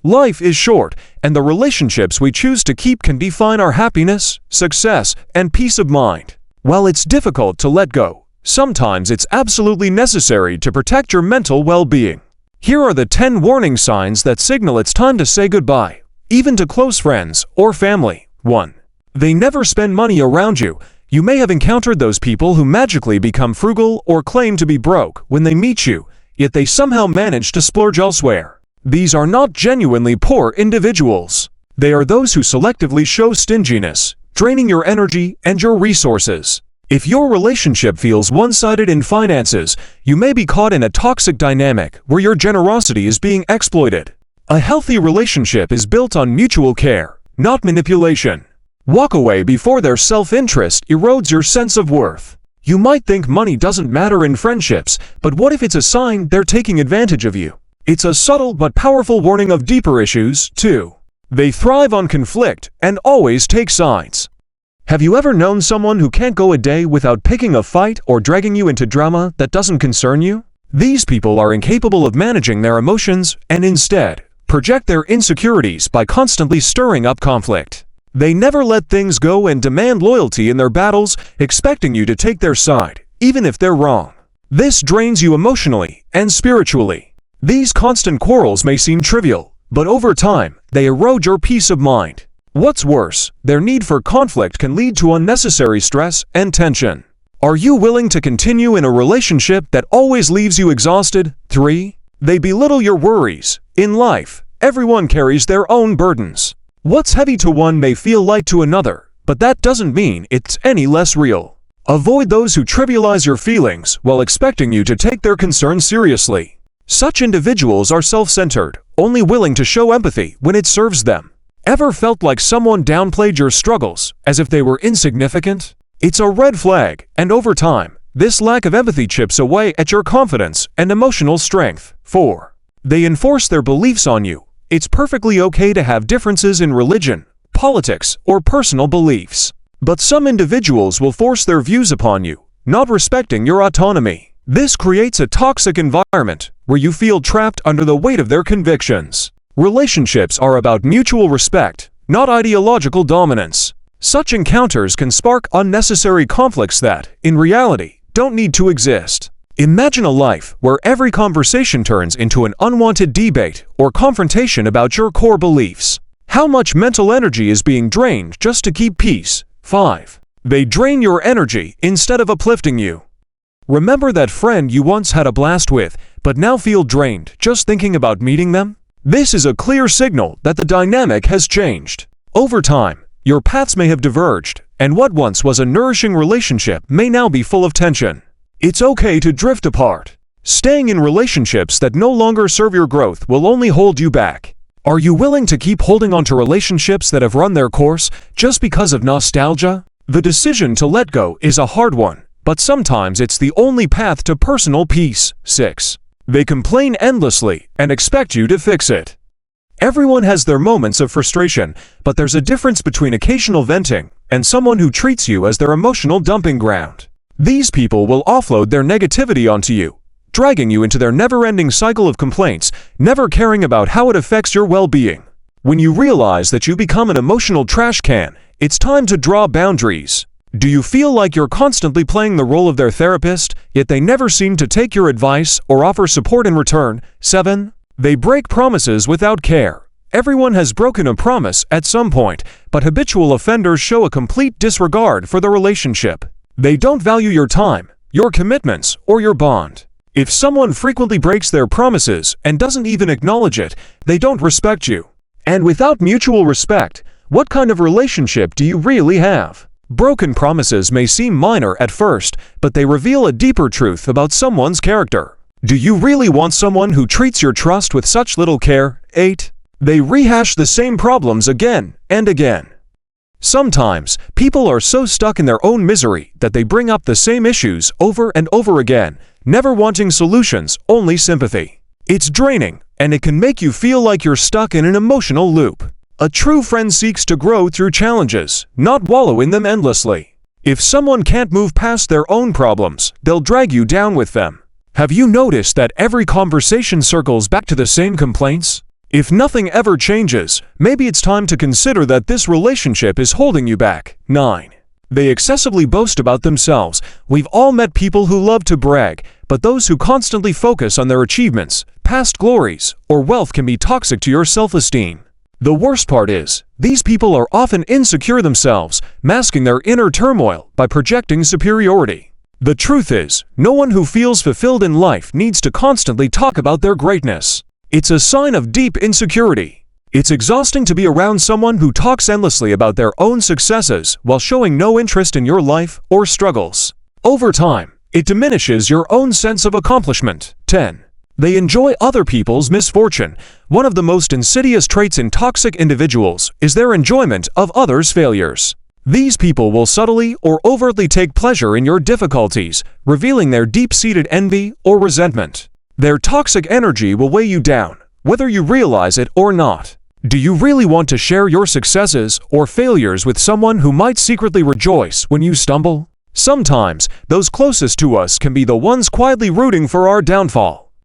Life is short, and the relationships we choose to keep can define our happiness, success, and peace of mind. While it's difficult to let go, sometimes it's absolutely necessary to protect your mental well-being. Here are the 10 warning signs that signal it's time to say goodbye, even to close friends or family. 1. They never spend money around you. You may have encountered those people who magically become frugal or claim to be broke when they meet you, yet they somehow manage to splurge elsewhere. These are not genuinely poor individuals. They are those who selectively show stinginess, draining your energy and your resources. If your relationship feels one-sided in finances, you may be caught in a toxic dynamic where your generosity is being exploited. A healthy relationship is built on mutual care, not manipulation. Walk away before their self-interest erodes your sense of worth. You might think money doesn't matter in friendships, but what if it's a sign they're taking advantage of you? It's a subtle but powerful warning of deeper issues, too. They thrive on conflict and always take sides. Have you ever known someone who can't go a day without picking a fight or dragging you into drama that doesn't concern you? These people are incapable of managing their emotions and instead project their insecurities by constantly stirring up conflict. They never let things go and demand loyalty in their battles, expecting you to take their side, even if they're wrong. This drains you emotionally and spiritually. These constant quarrels may seem trivial, but over time, they erode your peace of mind. What's worse, their need for conflict can lead to unnecessary stress and tension. Are you willing to continue in a relationship that always leaves you exhausted? 3. They belittle your worries. In life, everyone carries their own burdens. What's heavy to one may feel light to another, but that doesn't mean it's any less real. Avoid those who trivialize your feelings while expecting you to take their concerns seriously. Such individuals are self-centered, only willing to show empathy when it serves them. Ever felt like someone downplayed your struggles as if they were insignificant? It's a red flag, and over time, this lack of empathy chips away at your confidence and emotional strength. 4. They enforce their beliefs on you. It's perfectly okay to have differences in religion, politics, or personal beliefs. But some individuals will force their views upon you, not respecting your autonomy. This creates a toxic environment where you feel trapped under the weight of their convictions. Relationships are about mutual respect, not ideological dominance. Such encounters can spark unnecessary conflicts that, in reality, don't need to exist. Imagine a life where every conversation turns into an unwanted debate or confrontation about your core beliefs. How much mental energy is being drained just to keep peace? 5. They drain your energy instead of uplifting you. Remember that friend you once had a blast with, but now feel drained just thinking about meeting them? This is a clear signal that the dynamic has changed. Over time, your paths may have diverged, and what once was a nourishing relationship may now be full of tension. It's okay to drift apart. Staying in relationships that no longer serve your growth will only hold you back. Are you willing to keep holding on to relationships that have run their course just because of nostalgia? The decision to let go is a hard one, but sometimes it's the only path to personal peace. 6. They complain endlessly and expect you to fix it. Everyone has their moments of frustration, but there's a difference between occasional venting and someone who treats you as their emotional dumping ground. These people will offload their negativity onto you, dragging you into their never-ending cycle of complaints, never caring about how it affects your well-being. When you realize that you become an emotional trash can, it's time to draw boundaries. Do you feel like you're constantly playing the role of their therapist, yet they never seem to take your advice or offer support in return? 7. They break promises without care. Everyone has broken a promise at some point, but habitual offenders show a complete disregard for the relationship. They don't value your time, your commitments, or your bond. If someone frequently breaks their promises and doesn't even acknowledge it, they don't respect you. And without mutual respect, what kind of relationship do you really have? Broken promises may seem minor at first, but they reveal a deeper truth about someone's character. Do you really want someone who treats your trust with such little care? 8. They rehash the same problems again and again. Sometimes, people are so stuck in their own misery that they bring up the same issues over and over again, never wanting solutions, only sympathy. It's draining, and it can make you feel like you're stuck in an emotional loop. A true friend seeks to grow through challenges, not wallow in them endlessly. If someone can't move past their own problems, they'll drag you down with them. Have you noticed that every conversation circles back to the same complaints? If nothing ever changes, maybe it's time to consider that this relationship is holding you back. 9. They excessively boast about themselves. We've all met people who love to brag, but those who constantly focus on their achievements, past glories, or wealth can be toxic to your self-esteem. The worst part is, these people are often insecure themselves, masking their inner turmoil by projecting superiority. The truth is, no one who feels fulfilled in life needs to constantly talk about their greatness. It's a sign of deep insecurity. It's exhausting to be around someone who talks endlessly about their own successes while showing no interest in your life or struggles. Over time, it diminishes your own sense of accomplishment. 10. They enjoy other people's misfortune. One of the most insidious traits in toxic individuals is their enjoyment of others' failures. These people will subtly or overtly take pleasure in your difficulties, revealing their deep-seated envy or resentment. Their toxic energy will weigh you down, whether you realize it or not. Do you really want to share your successes or failures with someone who might secretly rejoice when you stumble? Sometimes, those closest to us can be the ones quietly rooting for our downfall.